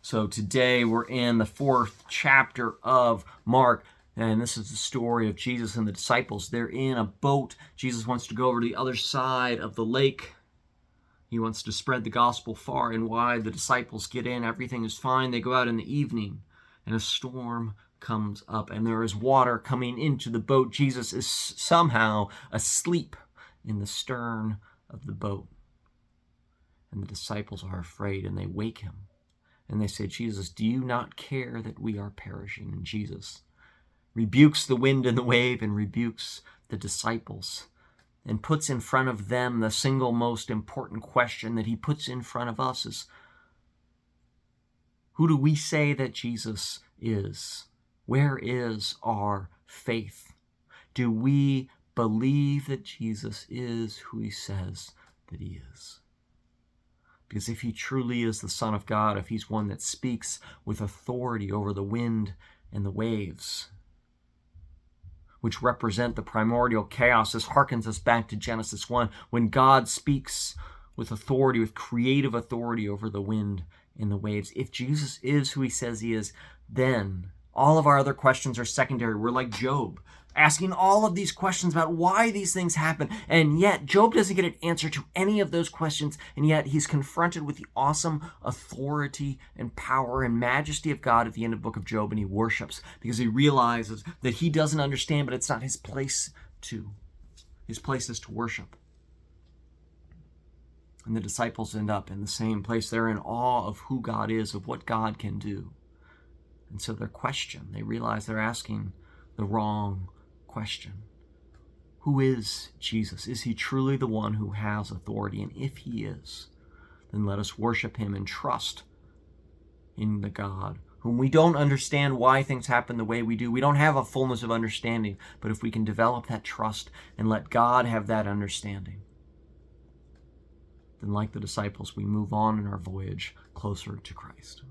So today we're in the 4th chapter of Mark, and this is the story of Jesus and the disciples. They're in a boat. Jesus wants to go over to the other side of the lake. He wants to spread the gospel far and wide. The disciples get in. Everything is fine. They go out in the evening, and a storm comes up, and there is water coming into the boat. Jesus is somehow asleep in the stern of the boat. And the disciples are afraid, and they wake him. And they say, Jesus, do you not care that we are perishing? And Jesus rebukes the wind and the wave and rebukes the disciples and puts in front of them the single most important question that he puts in front of us is, who do we say that Jesus is? Where is our faith? Do we believe that Jesus is who he says that he is? Because if he truly is the Son of God, if he's one that speaks with authority over the wind and the waves, which represent the primordial chaos, this harkens us back to Genesis 1, when God speaks with authority, with creative authority over the wind and the waves. If Jesus is who he says he is, then all of our other questions are secondary. We're like Job, asking all of these questions about why these things happen. And yet, Job doesn't get an answer to any of those questions. And yet, he's confronted with the awesome authority and power and majesty of God at the end of the book of Job. And he worships because he realizes that he doesn't understand, but it's not his place to. His place is to worship. And the disciples end up in the same place. They're in awe of who God is, of what God can do. And so they realize they're asking the wrong question. Who is Jesus? Is he truly the one who has authority? And if he is, then let us worship him and trust in the God whom we don't understand why things happen the way we do. We don't have a fullness of understanding, but if we can develop that trust and let God have that understanding, then like the disciples, we move on in our voyage closer to Christ.